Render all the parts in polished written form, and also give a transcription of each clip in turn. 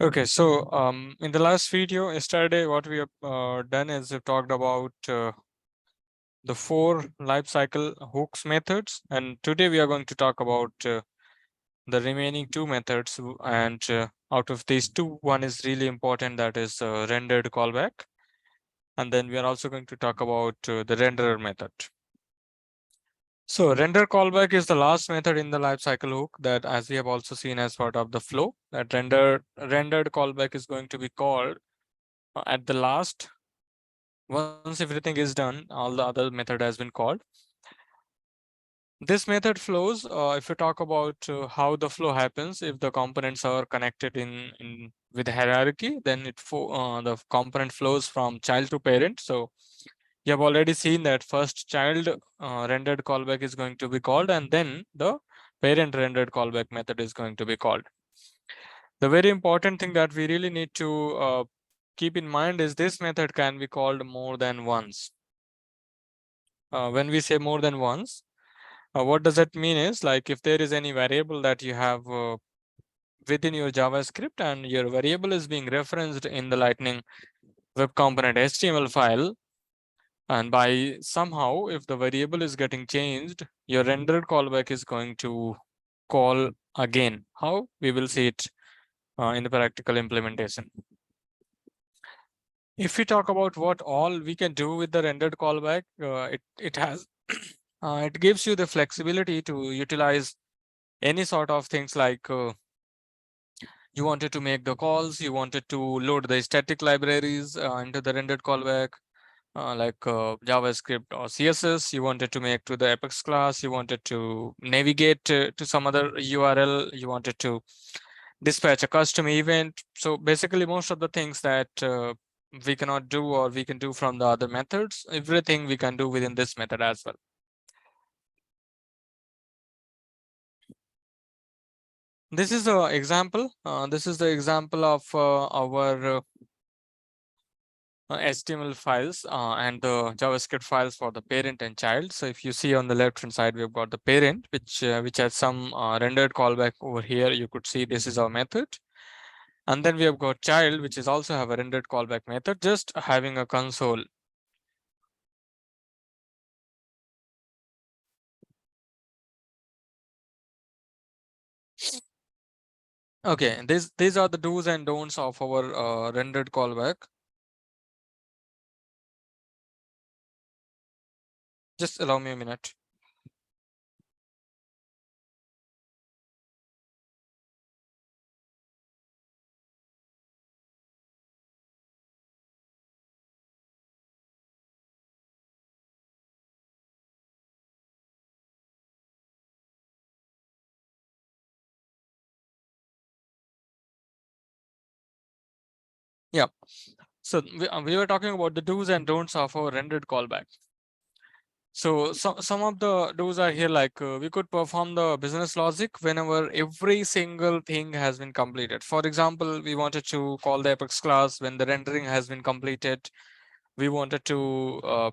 Okay, so in the last video yesterday, what we have done is we've talked about the 4 life cycle hooks methods, and today we are going to talk about the remaining 2 methods. And out of these 2, one is really important, that is rendered callback, and then we are also going to talk about the renderer method. So render callback is the last method in the lifecycle hook that, as we have also seen as part of the flow, that rendered callback is going to be called at the last. Once everything is done, all the other method has been called. This method flows, if you talk about how the flow happens, if the components are connected in with hierarchy, then the component flows from child to parent. So you have already seen that first child rendered callback is going to be called, and then the parent rendered callback method is going to be called. The very important thing that we really need to keep in mind is this method can be called more than once. When we say more than once, what does that mean is, like, if there is any variable that you have within your JavaScript and your variable is being referenced in the Lightning Web Component HTML file, and by somehow if the variable is getting changed, your rendered callback is going to call again. How? We will see it in the practical implementation. If we talk about what all we can do with the rendered callback, it has it gives you the flexibility to utilize any sort of things, like you wanted to make the calls, you wanted to load the static libraries into the rendered callback, like JavaScript or CSS, you wanted to make to the Apex class, you wanted to navigate to some other URL, you wanted to dispatch a custom event. So basically most of the things that we cannot do or we can do from the other methods, everything we can do within this method as well. This is the example. This is the example of our HTML files and the JavaScript files for the parent and child. So if you see on the left hand side, we've got the parent, which has some rendered callback over here. You could see this is our method. And then we have got child, which is also have a rendered callback method, just having a console. Okay, these are the do's and don'ts of our rendered callback. Just allow me a minute. Yeah. So we were talking about the do's and don'ts of our rendered callback. So some of the do's are here, like we could perform the business logic whenever every single thing has been completed. For example, we wanted to call the Apex class when the rendering has been completed. We wanted to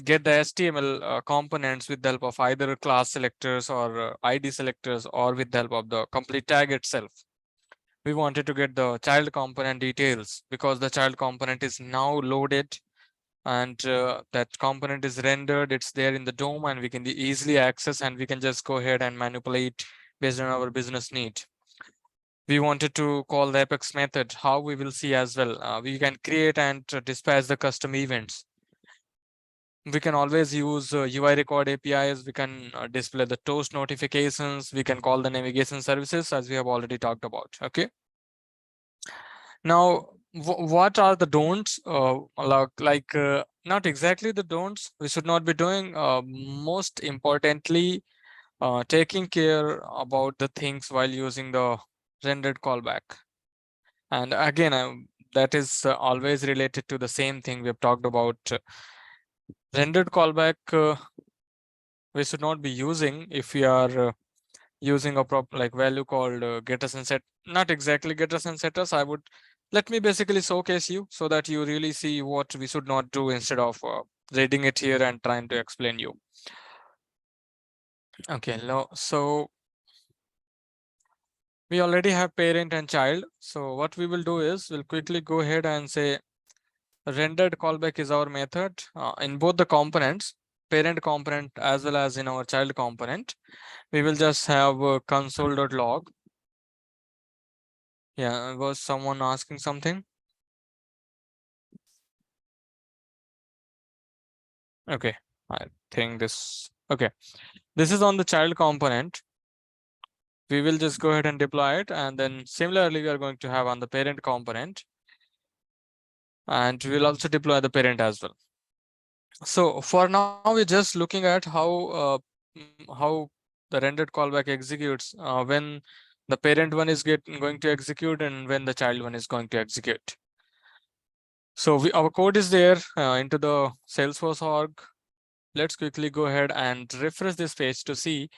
get the HTML components with the help of either class selectors or ID selectors, or with the help of the complete tag itself. We wanted to get the child component details because the child component is now loaded, and that component is rendered, it's there in the DOM, and we can easily access, and we can just go ahead and manipulate based on our business need. We wanted to call the Apex method, how we will see as well. We can create and dispatch the custom events. We can always use UI record APIs. We can display the toast notifications. We can call the navigation services, as we have already talked about. Okay. Now, what are the don'ts? Not exactly the don'ts we should not be doing. Most importantly, taking care about the things while using the rendered callback. And again, that is always related to the same thing we've talked about. Rendered callback we should not be using if we are using a value called getters and set. Not exactly getters and setters. Let me basically showcase you so that you really see what we should not do, instead of reading it here and trying to explain you. Okay, so We already have parent and child. So what we will do is we'll quickly go ahead and say rendered callback is our method in both the components, parent component as well as in our child component. We will just have console.log. Yeah, was someone asking something? Okay, I think this, okay. This is on the child component. We will just go ahead and deploy it. And then similarly, we are going to have on the parent component. And we'll also deploy the parent as well. So for now, we're just looking at how the rendered callback executes when the parent one is going to execute and when the child one is going to execute. So our code is there into the Salesforce org. Let's quickly go ahead and refresh this page to see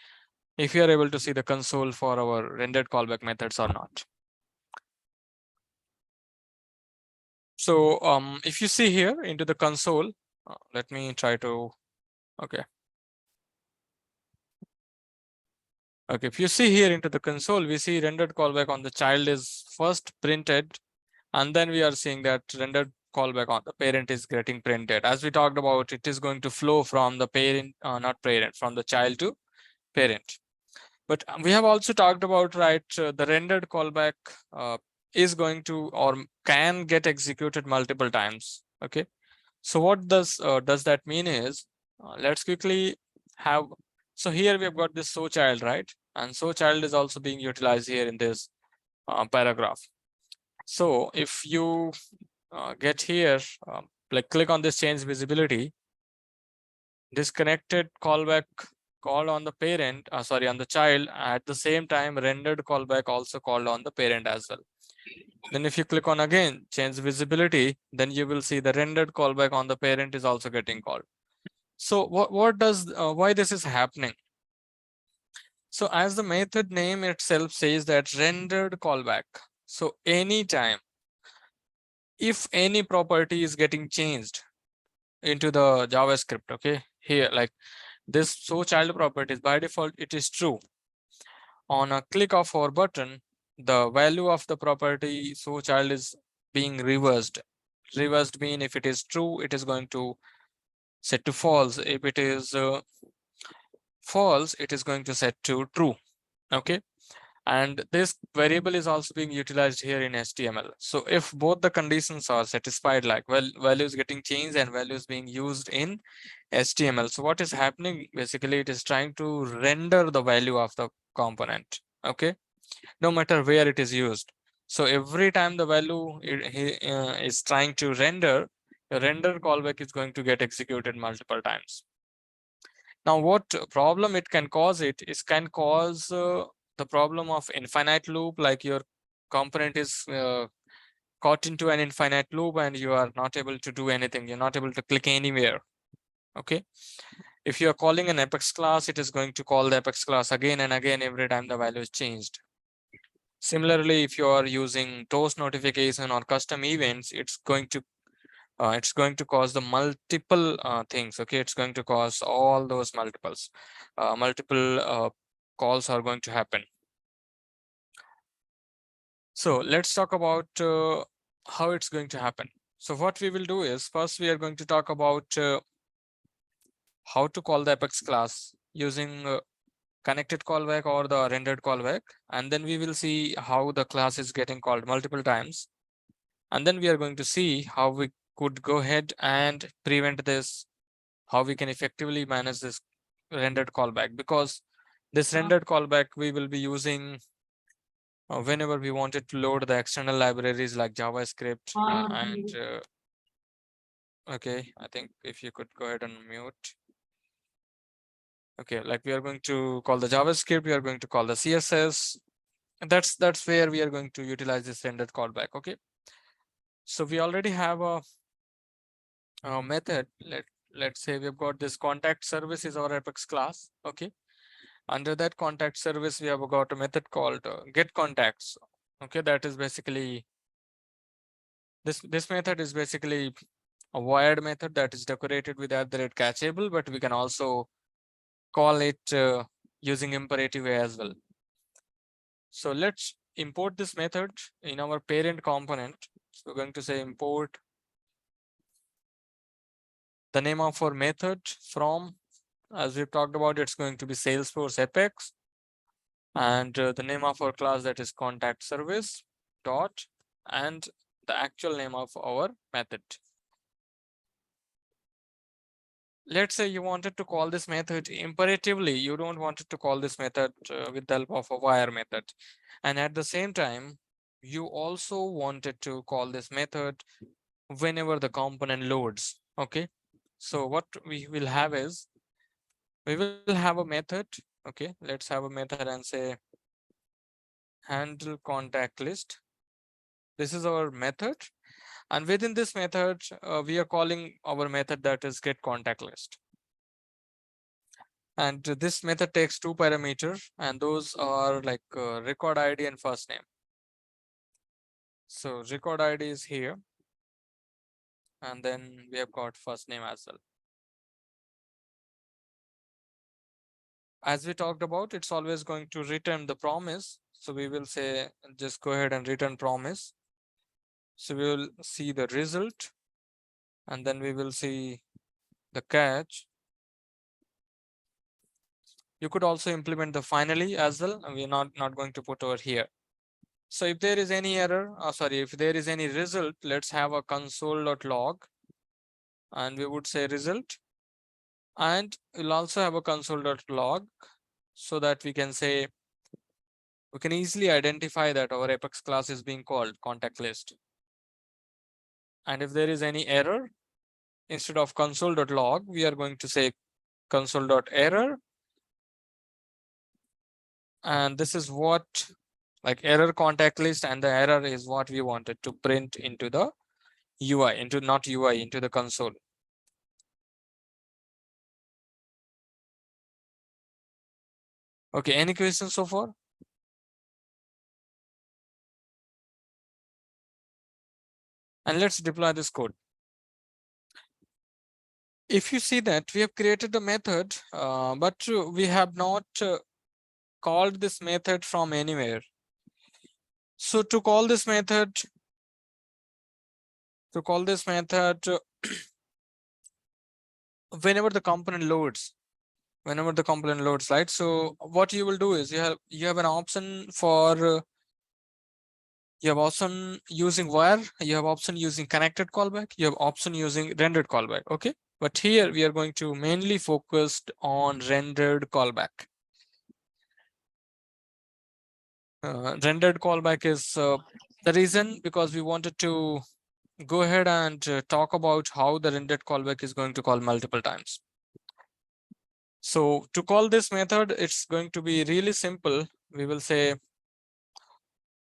if you are able to see the console for our rendered callback methods or not. So if you see here into the console, let me try to, okay. Okay, if you see here into the console, we see rendered callback on the child is first printed, and then we are seeing that rendered callback on the parent is getting printed. As we talked about, it is going to flow from the parent, not parent, from the child to parent. But we have also talked about, right, the rendered callback is going to or can get executed multiple times. Okay, so what does that mean is, let's quickly have, so here we have got this so child, right? And so child is also being utilized here in this paragraph. So if you get here, like click on this change visibility, disconnected callback called on the parent, sorry, on the child, at the same time rendered callback also called on the parent as well. Then if you click on again change visibility, then you will see the rendered callback on the parent is also getting called. So what does why this is happening? So as the method name itself says that rendered callback. So anytime if any property is getting changed into the JavaScript, okay, here like this so child properties by default it is true. On a click of our button, the value of the property so child is being reversed. Reversed mean if it is true, it is going to set to false. If it is false, it is going to set to true. Okay. And this variable is also being utilized here in HTML. So if both the conditions are satisfied, like values getting changed and values being used in HTML. So what is happening? Basically, it is trying to render the value of the component. Okay, no matter where it is used. So every time the value is trying to render, the render callback is going to get executed multiple times. Now, what problem it can cause? It is can cause the problem of infinite loop, like your component is caught into an infinite loop and you are not able to do anything. You're not able to click anywhere. Okay. If you are calling an Apex class, it is going to call the Apex class again and again every time the value is changed. Similarly, if you are using toast notification or custom events, it's going to cause the multiple things. Okay, it's going to cause all those multiple calls are going to happen. So let's talk about how it's going to happen. So what we will do is first we are going to talk about how to call the Apex class using connected callback or the rendered callback, and then we will see how the class is getting called multiple times, and then we are going to see how we could go ahead and prevent this, how we can effectively manage this rendered callback, because this rendered callback we will be using whenever we wanted to load the external libraries like JavaScript and okay, I think if you could go ahead and mute. Okay, like we are going to call the JavaScript, we are going to call the CSS. That's where we are going to utilize this rendered callback. Okay, so we already have a method. Let's say we've got this contact service is our Apex class. Okay, under that contact service we have got a method called get contacts. Okay, that is basically this method is basically a wired method that is decorated with @catchable, but we can also call it using imperative as well. So let's import this method in our parent component. So we're going to say import the name of our method from, as we've talked about, it's going to be Salesforce Apex, and the name of our class, that is contact service dot, and the actual name of our method. Let's say you wanted to call this method imperatively, you don't want to call this method with the help of a wire method, and at the same time you also wanted to call this method whenever the component loads. Okay, so what we will have is, we will have a method. Okay, let's have a method and say handle contact list. This is our method, and within this method we are calling our method, that is get contact list. And this method takes two parameters, and those are like record ID and first name. So record ID is here, and then we have got first name as well. As we talked about, it's always going to return the promise. So we will say just go ahead and return promise. So we will see the result, and then we will see the catch. You could also implement the finally as well, and we're not going to put over here. So if there is any error, if there is any result, let's have a console.log, and we would say result, and we'll also have a console.log, so that we can say, we can easily identify that our Apex class is being called contact list. And if there is any error, instead of console.log, we are going to say console.error. And this is what, like error contact list, and the error is what we wanted to print into the UI, into the console. Okay, any questions so far? And let's deploy this code. If you see that we have created a method, but we have not called this method from anywhere. So to call this method, whenever the component loads, right? So what you will do is, you have an option for you have option using wire, you have option using connected callback, you have option using rendered callback. Okay, but here we are going to mainly focused on rendered callback. Rendered callback is the reason, because we wanted to go ahead and talk about how the rendered callback is going to call multiple times. So to call this method, it's going to be really simple. We will say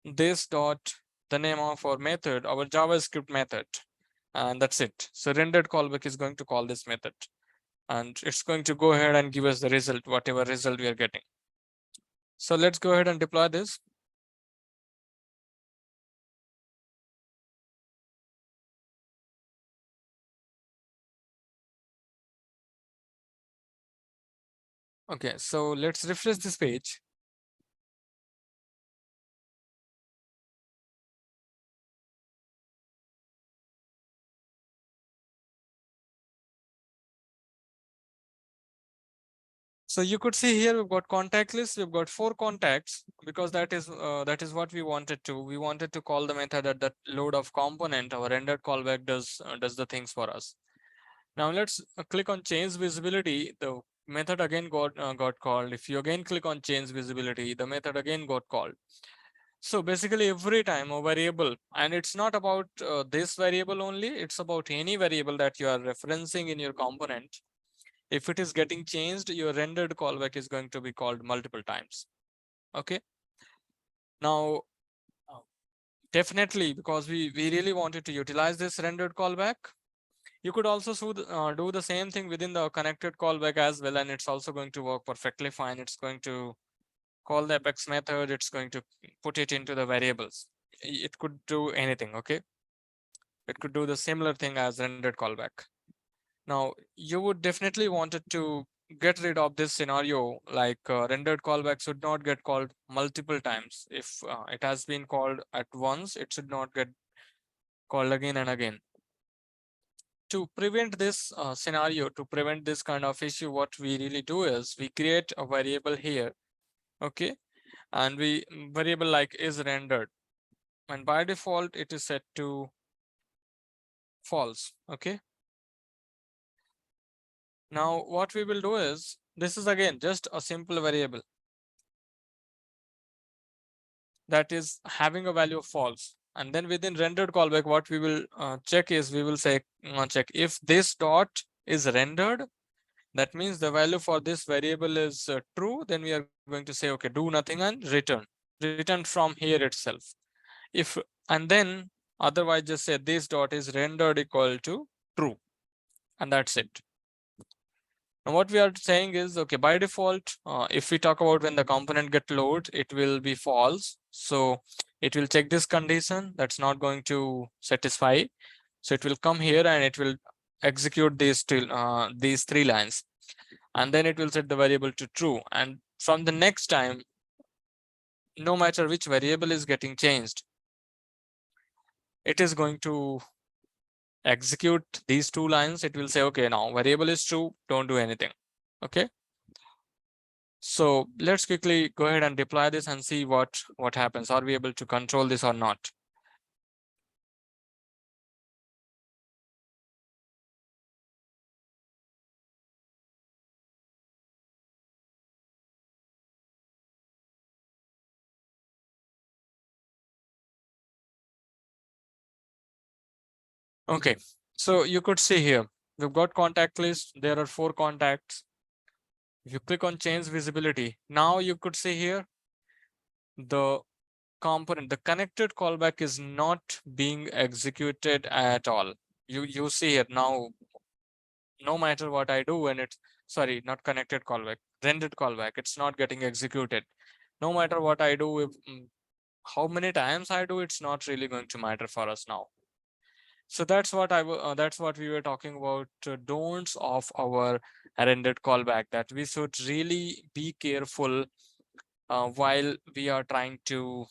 this dot the name of our method, our JavaScript method, and that's it. So rendered callback is going to call this method, and it's going to go ahead and give us the result, whatever result we are getting. So let's go ahead and deploy this. Okay, so let's refresh this page. So you could see here we've got contact list, we've got 4 contacts, because that is what we wanted to. We wanted to call the method at that load of component. Our rendered callback does the things for us. Now let's click on change visibility. The method again got called. If you again click on change visibility, the method again got called. So basically every time a variable, and it's not about this variable only, it's about any variable that you are referencing in your component. If it is getting changed, your rendered callback is going to be called multiple times. Okay. Now, definitely, because we really wanted to utilize this rendered callback, you could also do the same thing within the connected callback as well, and it's also going to work perfectly fine. It's going to call the Apex method. It's going to put it into the variables. It could do anything. Okay. It could do the similar thing as rendered callback. Now, you would definitely wanted to get rid of this scenario, like rendered callback should not get called multiple times. If it has been called at once, it should not get called again and again. To prevent this scenario, to prevent this kind of issue, what we really do is we create a variable here, okay, and we variable like is rendered, and by default it is set to false. Okay, now what we will do is, this is again just a simple variable that is having a value of false, and then within rendered callback what we will check is, we will say check if this dot is rendered, that means the value for this variable is true, then we are going to say okay, do nothing and return from here itself. If, and then otherwise just say this dot is rendered equal to true, and that's it. Now what we are saying is, okay, by default, if we talk about when the component get loaded, it will be false. So it will check this condition, that's not going to satisfy. So it will come here and it will execute these three lines, and then it will set the variable to true. And from the next time, no matter which variable is getting changed, it is going to execute these two lines. It will say, okay, now variable is true, don't do anything. Okay, so let's quickly go ahead and deploy this and see what happens. Are we able to control this or not? Okay, so you could see here, we've got contact list. There are 4 contacts. If you click on change visibility, now you could see here the component, the connected callback is not being executed at all. You see here now, no matter what I do when it's, sorry, not connected callback, rendered callback, it's not getting executed. No matter what I do, if how many times I do, it's not really going to matter for us now. So that's what that's what we were talking about, don'ts of our rendered callback, that we should really be careful while we are trying to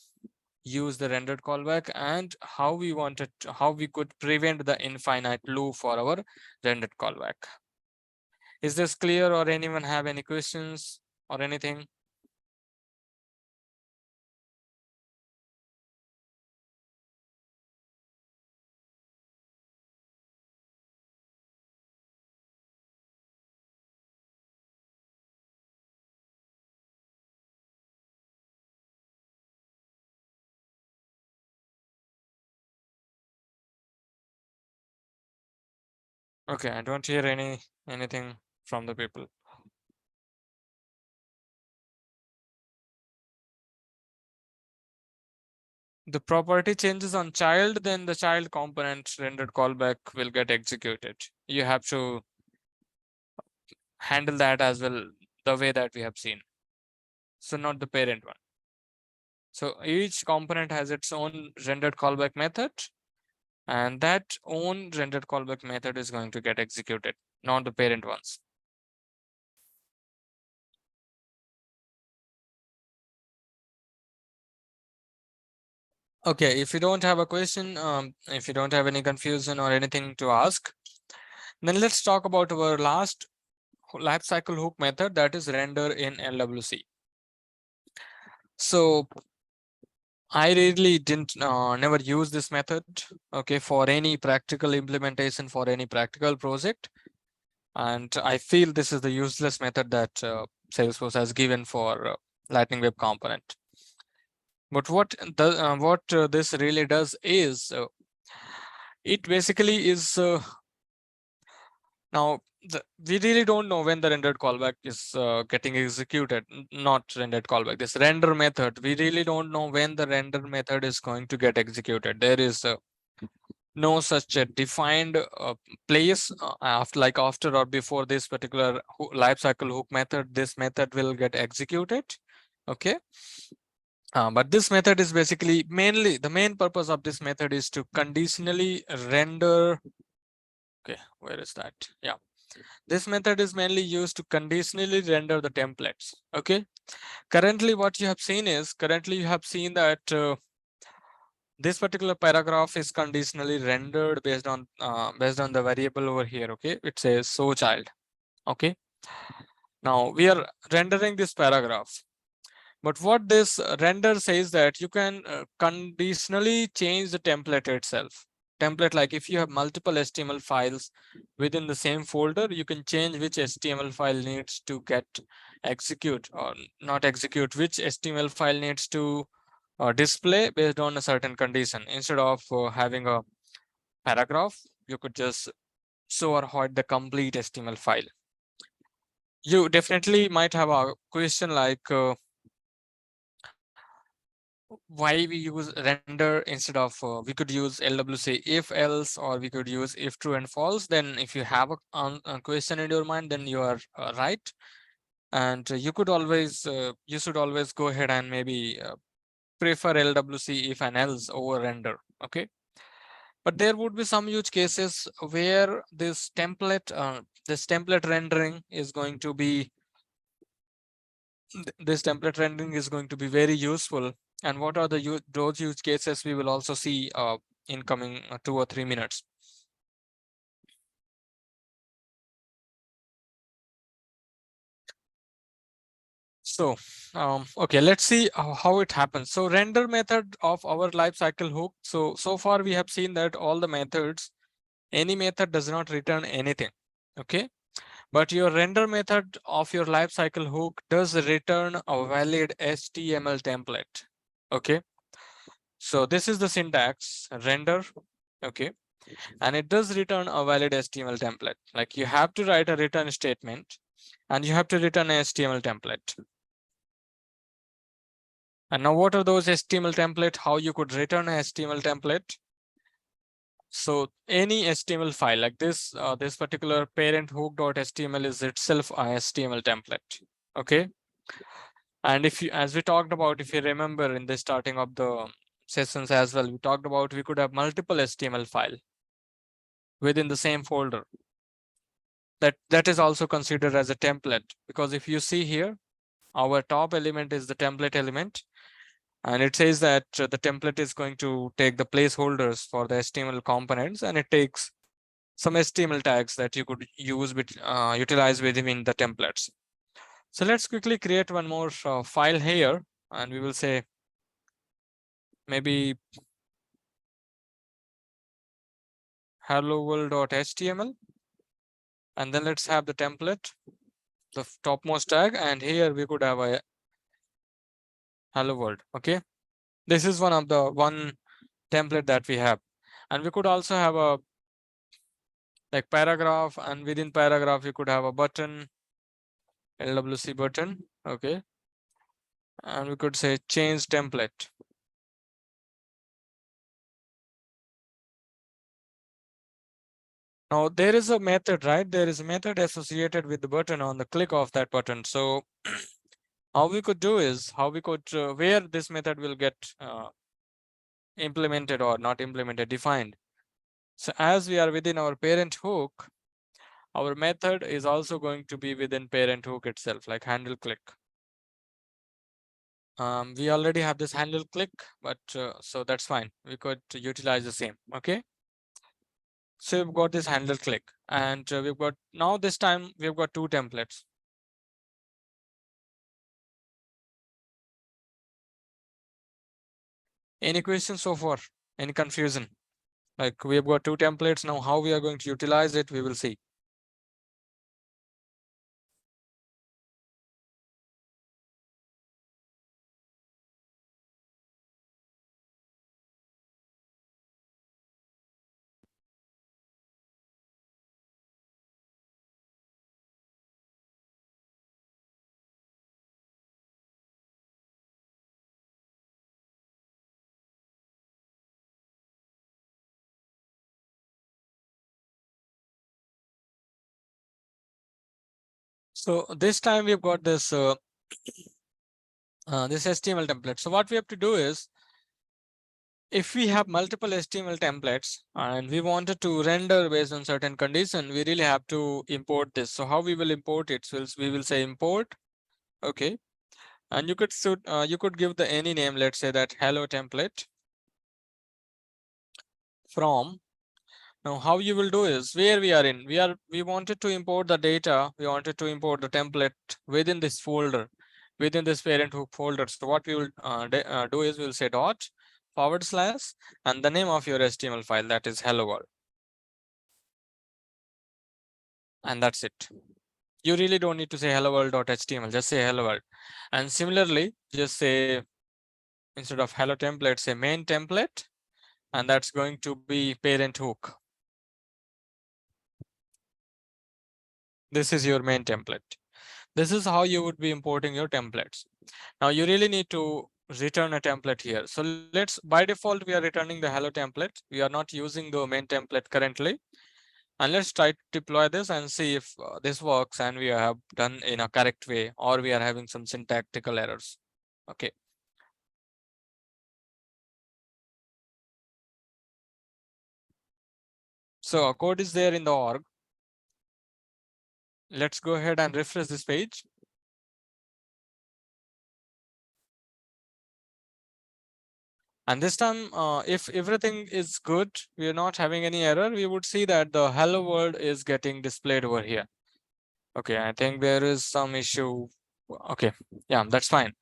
use the rendered callback, and how we wanted how we could prevent the infinite loop for our rendered callback. Is this clear, or anyone have any questions or anything? Okay, I don't hear anything from the people. The property changes on child, then the child component rendered callback will get executed. You have to handle that as well, the way that we have seen. So not the parent one. So each component has its own rendered callback method, and that own rendered callback method is going to get executed, not the parent ones. Okay, if you don't have a question, if you don't have any confusion or anything to ask, then let's talk about our last lifecycle hook method, that is render in LWC. So I really didn't never use this method, okay, for any practical implementation, for any practical project, and I feel this is the useless method that Salesforce has given for Lightning Web Component. But what this really does is, it basically is now we really don't know when the rendered callback is getting executed. Not rendered callback, this render method, we really don't know when the render method is going to get executed. There is no such a defined place after or before this particular lifecycle hook method, this method will get executed. Okay, but this method is basically mainly, the main purpose of this method is to conditionally render. Okay, where is that? Yeah, This method is mainly used to conditionally render the templates. Okay. Currently, what you have seen is that this particular paragraph is conditionally rendered based on the variable over here. Okay, it says so child. Okay. Now we are rendering this paragraph. But what this render says that you can conditionally change the template itself. Template, like if you have multiple HTML files within the same folder, you can change which HTML file needs to get execute or not execute, which HTML file needs to display based on a certain condition. Instead of having a paragraph, you could just show or hide the complete HTML file. You definitely might have a question like, why we use render instead of we could use LWC if else, or we could use if true and false. Then if you have a question in your mind, then you are right, and you should always go ahead and maybe prefer LWC if and else over render. Okay, but there would be some use cases where this template rendering is going to be very useful. And what are those use cases, we will also see in coming 2 or 3 minutes. So okay, let's see how it happens. So render method of our lifecycle hook. So far we have seen that all the methods, any method does not return anything. Okay, but your render method of your lifecycle hook does return a valid HTML template. Okay, so this is the syntax render. Okay, and it does return a valid HTML template. Like you have to write a return statement and you have to return a HTML template. And now what are those HTML template? How you could return a HTML template? So any HTML file like this, this particular parent hook.html is itself a HTML template. Okay. And if you, as we talked about, if you remember in the starting of the sessions as well, we talked about we could have multiple HTML file within the same folder. That is also considered as a template, because if you see here, our top element is the template element, and it says that the template is going to take the placeholders for the HTML components, and it takes some HTML tags that you could utilize within the templates. So let's quickly create one more file here, and we will say maybe hello world.html, and then let's have the template, the topmost tag, and here we could have a hello world. Okay, this is one template that we have, and we could also have a like paragraph, and within paragraph you could have a button, LWC button. Okay, and we could say change template. Now there is a method, right? There is a method associated with the button on the click of that button. So how we could do is, where this method will get implemented or not implemented, defined. So as we are within our parent hook, our method is also going to be within parent hook itself, like handle click. We already have this handle click, but so that's fine. We could utilize the same. Okay. So we've got this handle click, and we've got, now this time we've got two templates. Any questions so far? Any confusion? Like we have got two templates now. How we are going to utilize it, we will see. So this time we've got this this HTML template. So what we have to do is, if we have multiple HTML templates and we wanted to render based on certain condition, we really have to import this. So how we will import it? So we will say import, okay, and you could give the any name. Let's say that hello template from. Now how you will do is where we wanted to import the data. We wanted to import the template within this folder, within this parent hook folder. So what we will do is we'll say dot / and the name of your HTML file, that is hello world. And that's it. You really don't need to say hello world.html, just say hello world. And similarly, just say instead of hello template, say main template, and that's going to be parent hook. This is your main template. This is how you would be importing your templates. Now you really need to return a template here. So let's, by default, we are returning the hello template. We are not using the main template currently. And let's try to deploy this and see if this works and we have done in a correct way, or we are having some syntactical errors. Okay. So our code is there in the org. Let's go ahead and refresh this page. And this time, if everything is good, we are not having any error, we would see that the hello world is getting displayed over here. Okay, I think there is some issue. Okay, yeah, that's fine.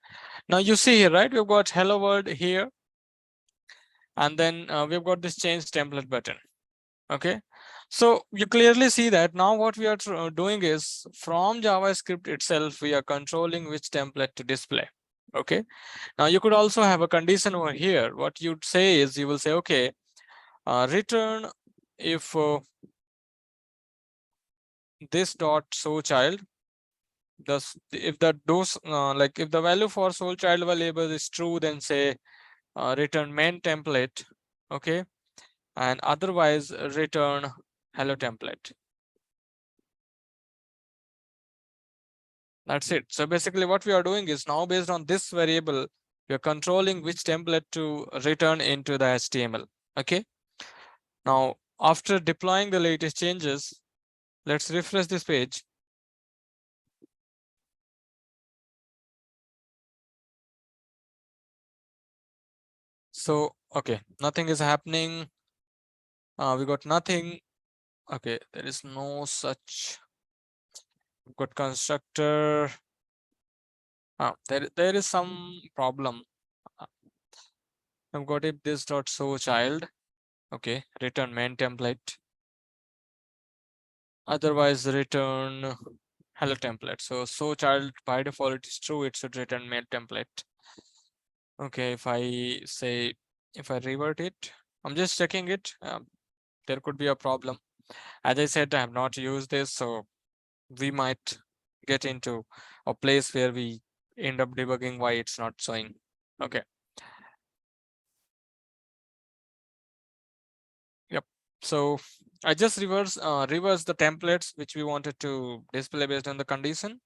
Now you see here, right? We've got hello world here. And then we've got this change template button. Okay, so you clearly see that now what we are doing is from JavaScript itself, we are controlling which template to display. Okay, now you could also have a condition over here. What you'd say is you will say, okay, return if this dot show child, thus if the those like if the value for show child variable is true, then say return main template. Okay, and otherwise return hello template. That's it. So basically what we are doing is now based on this variable, we are controlling which template to return into the HTML. Okay. Now, after deploying the latest changes, let's refresh this page. So, okay, nothing is happening. We got nothing. Okay, there is no such. We've got constructor. There is some problem. I've got if this dot show child. Okay, return main template. Otherwise return hello template. So child by default is true, it should return main template. Okay, if I say, if I revert it, I'm just checking it. There could be a problem. As I said, I have not used this, so we might get into a place where we end up debugging why it's not showing. Okay. Yep. So I just reverse the templates which we wanted to display based on the condition.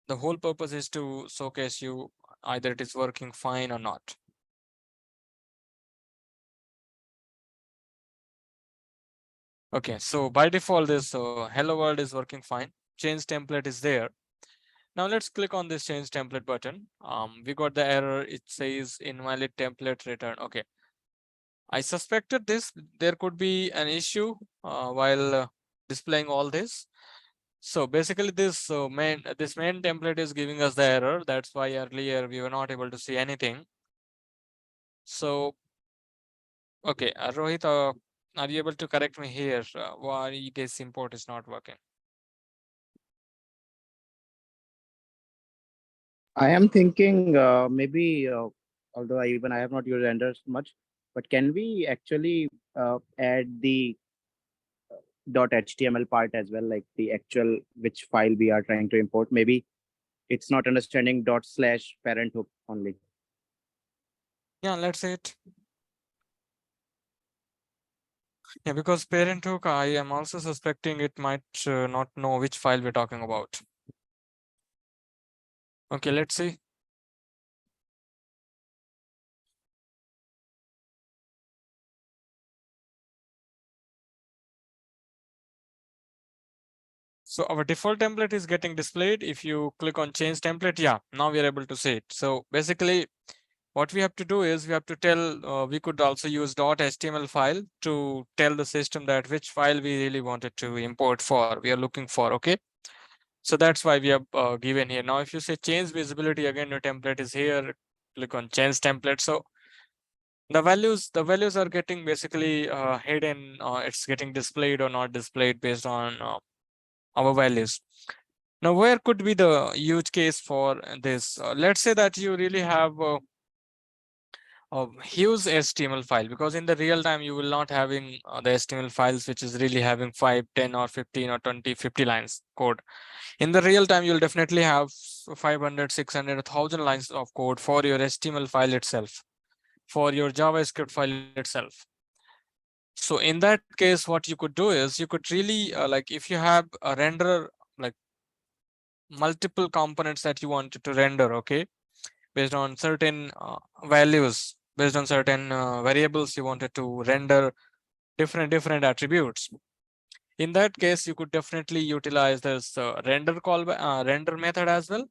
The whole purpose is to showcase you either it is working fine or not. Okay, so by default this hello world is working fine. Change template is there. Now let's click on this change template button. We got the error. It says invalid template return. Okay, I suspected this. There could be an issue while displaying all this. So basically this main template is giving us the error. That's why earlier we were not able to see anything. So okay, Rohit, are you able to correct me here? Why this import is not working? I am thinking maybe, although I have not used renders much, but can we actually add the .html part as well, like the actual which file we are trying to import? Maybe it's not understanding /parent hook only. Yeah, let's say it. Yeah, because parent hook, I am also suspecting it might not know which file we're talking about. Okay, let's see. So our default template is getting displayed. If you click on change template, yeah, now we are able to see it. So basically what we have to do is we have to tell, we could also use .html file to tell the system that which file we really wanted to import for, we are looking for, okay? So that's why we have given here. Now, if you say change visibility, again, your template is here, click on change template. So the values are getting basically hidden, it's getting displayed or not displayed based on our values. Now, where could be the use case for this? Let's say that you really have a huge HTML file, because in the real time you will not having the HTML files which is really having 5, 10 or 15 or 20, 50 lines code. In the real time, you'll definitely have 500, 600, 1,000 lines of code for your HTML file itself, for your JavaScript file itself. So in that case, what you could do is you could really like if you have a renderer, like multiple components that you wanted to render, okay, based on certain values, based on certain variables you wanted to render different attributes. In that case, you could definitely utilize this render method as well.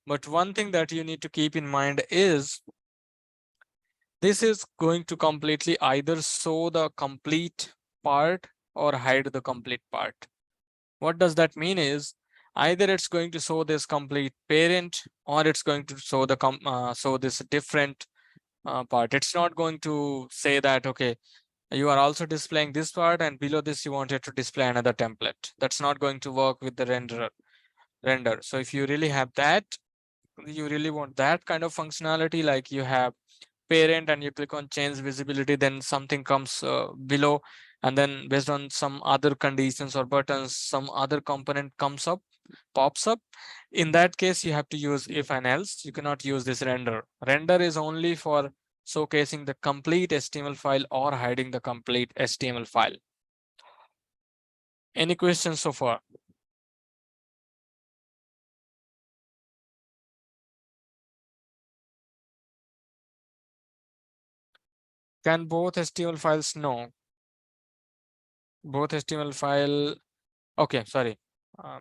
But one thing that you need to keep in mind is this is going to completely either show the complete part or hide the complete part. What does that mean is either it's going to show this complete parent or it's going to show the show this different part. It's not going to say that, okay, you are also displaying this part and below this you wanted to display another template. That's not going to work with the render. So if you really have that, you really want that kind of functionality, like you have parent and you click on change visibility, then something comes below, and then based on some other conditions or buttons, some other component comes up, pops up. In that case, you have to use if and else. You cannot use this render is only for showcasing the complete HTML file or hiding the complete HTML file. Any questions so far? Can both HTML files? No, both HTML file. Okay, sorry. Uh,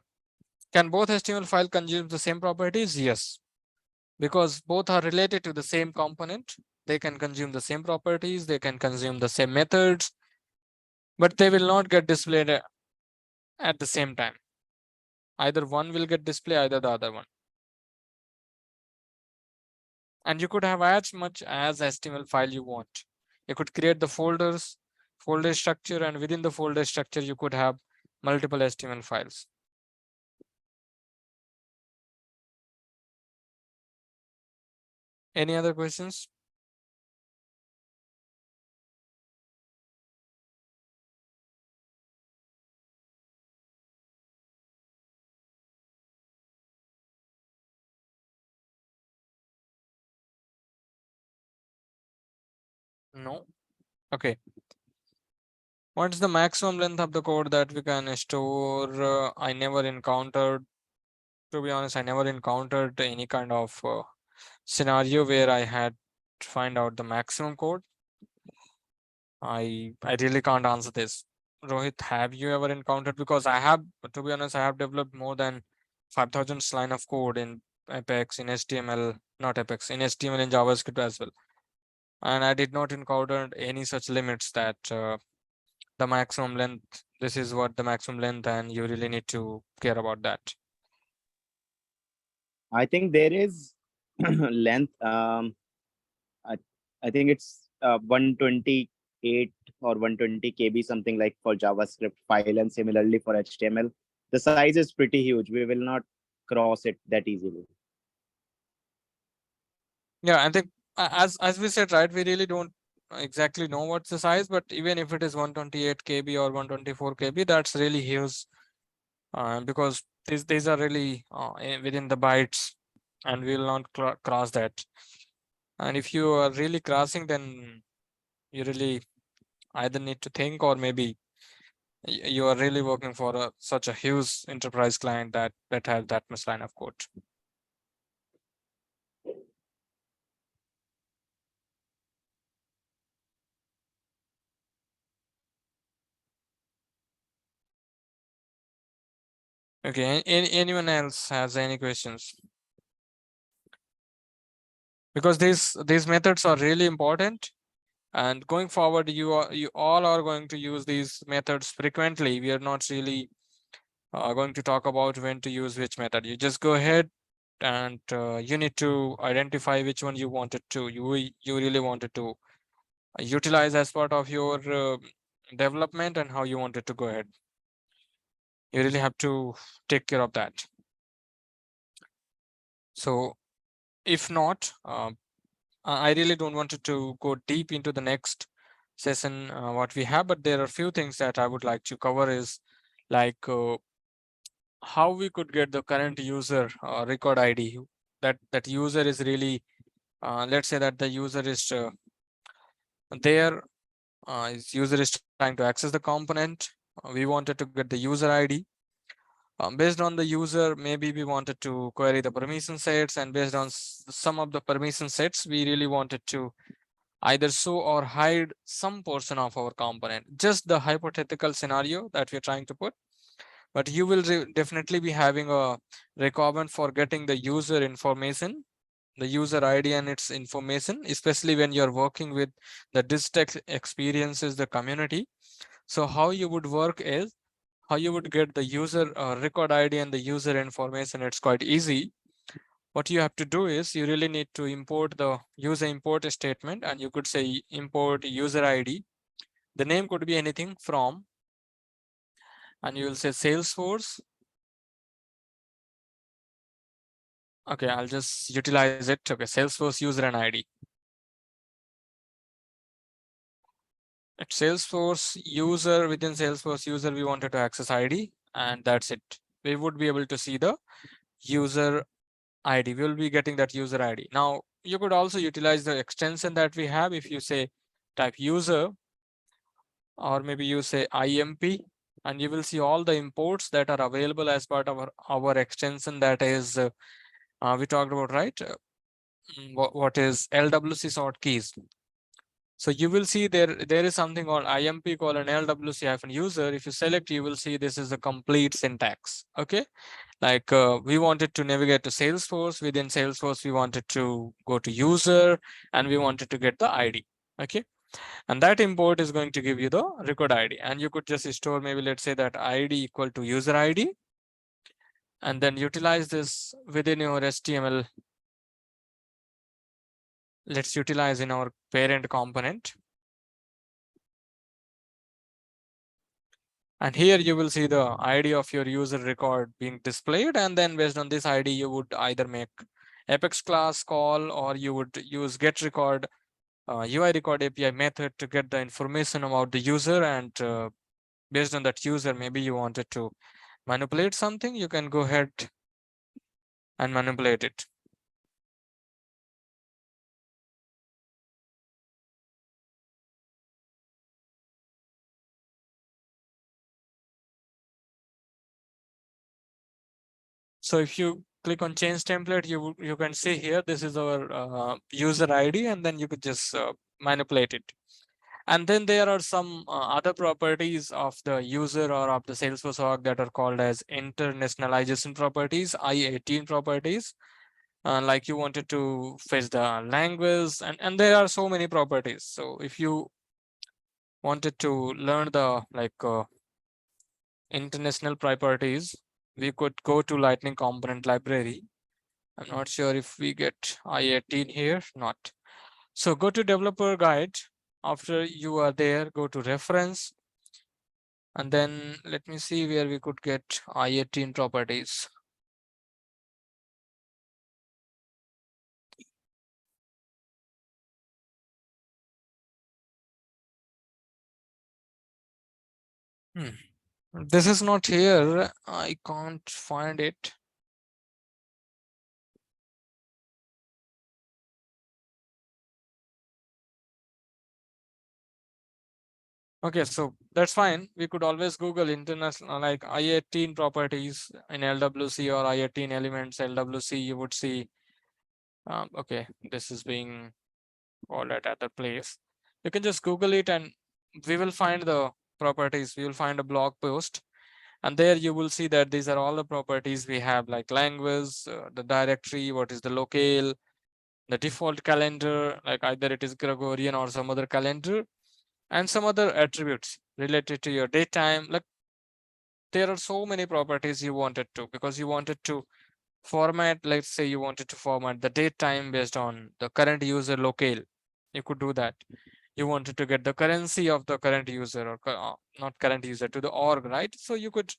can both HTML file consume the same properties? Yes, because both are related to the same component. They can consume the same properties, they can consume the same methods, but they will not get displayed at the same time. Either one will get displayed, either the other one. And you could have as much as HTML file you want. You could create the folder structure, and within the folder structure, you could have multiple HTML files. Any other questions? No. Okay. What's the maximum length of the code that we can store? I never encountered, to be honest, I never encountered any kind of scenario where I had to find out the maximum code. I really can't answer this. Rohit, have you ever encountered? Because I have, to be honest, I have developed more than 5,000 line of code in Apex, in HTML, not Apex, in HTML and JavaScript as well. And I did not encounter any such limits that the maximum length, this is what the maximum length, and you really need to care about that. I think there is length. I, I think it's 128 or 120 KB, something like for JavaScript file, and similarly for HTML. The size is pretty huge. We will not cross it that easily. Yeah, I think as we said, right, we really don't exactly know what's the size, but even if it is 128 KB or 124 KB, that's really huge, because these are really within the bytes, and we will not cross that. And if you are really crossing, then you really either need to think, or maybe you are really working for such a huge enterprise client that has that much line of code. Okay, anyone else has any questions? Because these methods are really important, and going forward you all are going to use these methods frequently. We are not really going to talk about when to use which method. You just go ahead and you need to identify which one you wanted to you really wanted to utilize as part of your development, and how you wanted to go ahead. You really have to take care of that. So if not, I really don't want to go deep into the next session what we have, but there are a few things that I would like to cover is like how we could get the current user record ID. That user is really let's say that the user is there user is trying to access the component. We wanted to get the user ID. Based on the user, maybe we wanted to query the permission sets, and based on some of the permission sets, we really wanted to either show or hide some portion of our component. Just the hypothetical scenario that we're trying to put. But you will definitely be having a requirement for getting the user information, the user ID and its information, especially when you're working with the digital experiences, the community. So how you would work is, how you would get the user record ID and the user information. It's quite easy. What you have to do is you really need to import the user import statement, and you could say import user ID. The name could be anything from, and you will say Salesforce. Okay, I'll just utilize it. Okay, Salesforce user and ID. At Salesforce user, within Salesforce user, we wanted to access ID, and that's it. We would be able to see the user ID. We'll be getting that user ID. Now, you could also utilize the extension that we have. If you say type user, or maybe you say IMP, and you will see all the imports that are available as part of our extension that is we talked about, right? What is LWC sort keys. So you will see there is something called IMP colon LWC-user. If you select, you will see this is a complete syntax. Okay, like we wanted to navigate to Salesforce. Within Salesforce, we wanted to go to user, and we wanted to get the ID. Okay, and that import is going to give you the record ID, and you could just store, maybe let's say that ID equal to user ID, and then utilize this within your HTML. Let's utilize in our parent component. And here you will see the ID of your user record being displayed. And then based on this ID, you would either make Apex class call, or you would use get record UI record API method to get the information about the user. And based on that user, maybe you wanted to manipulate something, you can go ahead and manipulate it. So if you click on change template, you can see here, this is our user ID, and then you could just manipulate it. And then there are some other properties of the user or of the Salesforce org that are called as internationalization properties, I-18 properties. Like you wanted to fetch the language, and there are so many properties. So if you wanted to learn the international properties, we could go to Lightning component library. I'm not sure if we get I-18 here, not. So go to developer guide. After you are there, go to reference. And then let me see where we could get I-18 properties. This is not here. I can't find it. Okay, so that's fine. We could always Google international like I-18 properties in LWC or I-18 elements LWC. You would see. Okay, this is being called at other place. You can just Google it, and we will find the properties. We will find a blog post, And there you will see that these are all the properties we have, like language, the directory, what is the locale, the default calendar, like either it is Gregorian or some other calendar, and some other attributes related to your daytime. Like there are so many properties you wanted to, because you wanted to format, let's say you wanted to format the date time based on the current user locale, you could do that. You wanted to get the currency of the current user, or not current user, to the org, right? So you could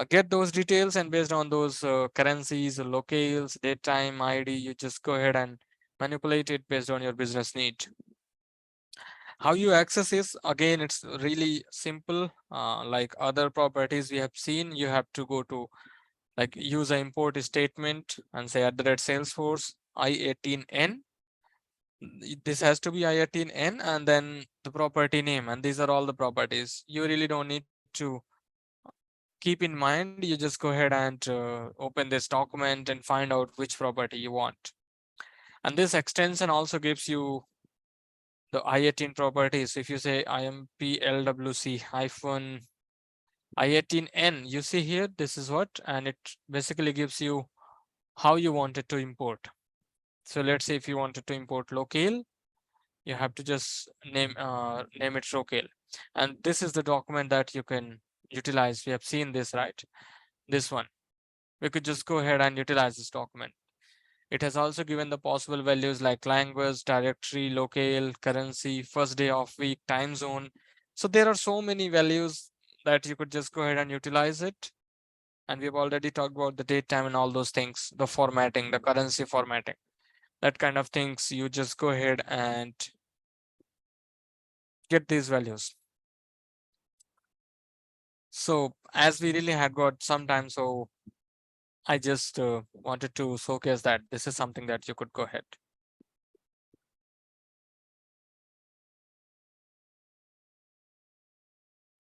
get those details, and based on those currencies, locales, date time, ID, you just go ahead and manipulate it based on your business need. How you access is, again, it's really simple. Like other properties we have seen, you have to go to like use an import statement and say @Salesforce I18N. This has to be I18N and then the property name, and these are all the properties. You really don't need to keep in mind. You just go ahead and open this document and find out which property you want. And this extension also gives you the I18 properties. If you say IMP LWC hyphen I18N, you see here, this is what, and it basically gives you how you want it to import. So let's say if you wanted to import locale, you have to just name it locale. And this is the document that you can utilize. We have seen this, right? This one. We could just go ahead and utilize this document. It has also given the possible values like language, directory, locale, currency, first day of week, time zone. So there are so many values that you could just go ahead and utilize it. And we've already talked about the date time and all those things, the formatting, the currency formatting, that kind of things. You just go ahead and get these values. So as we really had got some time, so I just wanted to showcase that this is something that you could go ahead.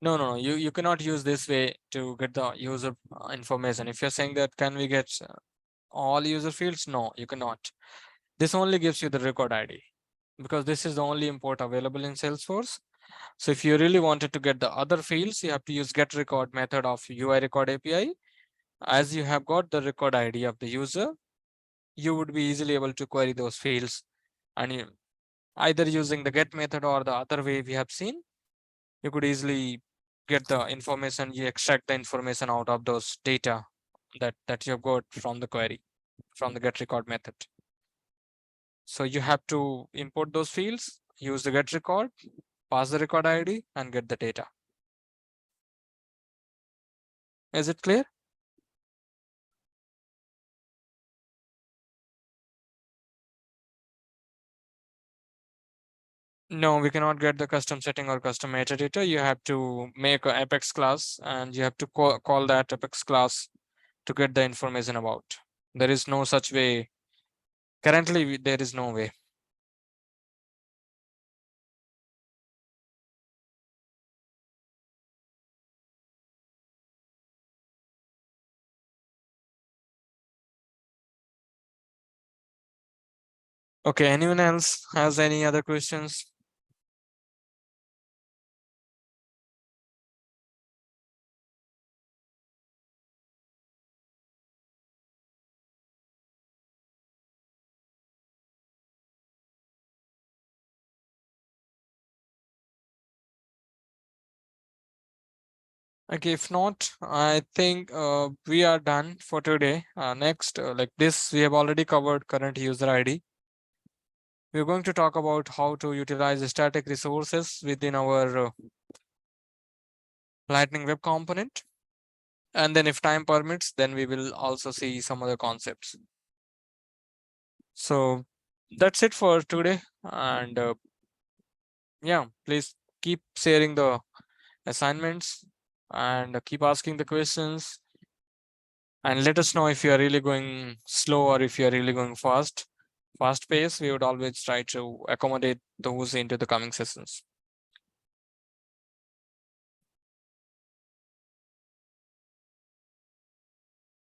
No, you cannot use this way to get the user information. If you're saying that, can we get all user fields? No, you cannot. This only gives you the record ID, because this is the only import available in Salesforce. So if you really wanted to get the other fields, you have to use get record method of UI record API. As you have got the record ID of the user, you would be easily able to query those fields, and either using the get method or the other way we have seen, you could easily get the information. You extract the information out of those data that you have got from the query, from the get record method. So you have to import those fields, use the get record, pass the record ID, and get the data. Is it clear? No, we cannot get the custom setting or custom metadata. You have to make an Apex class, and you have to call that Apex class to get the information about. There is no such way. Currently, there is no way. Okay, anyone else has any other questions? Okay, if not, I think we are done for today. Next, like this, we have already covered current user ID. We're going to talk about how to utilize static resources within our Lightning Web Component. And then if time permits, then we will also see some other concepts. So that's it for today. And yeah, please keep sharing the assignments and keep asking the questions. And let us know if you are really going slow or if you are really going fast pace. We would always try to accommodate those into the coming sessions.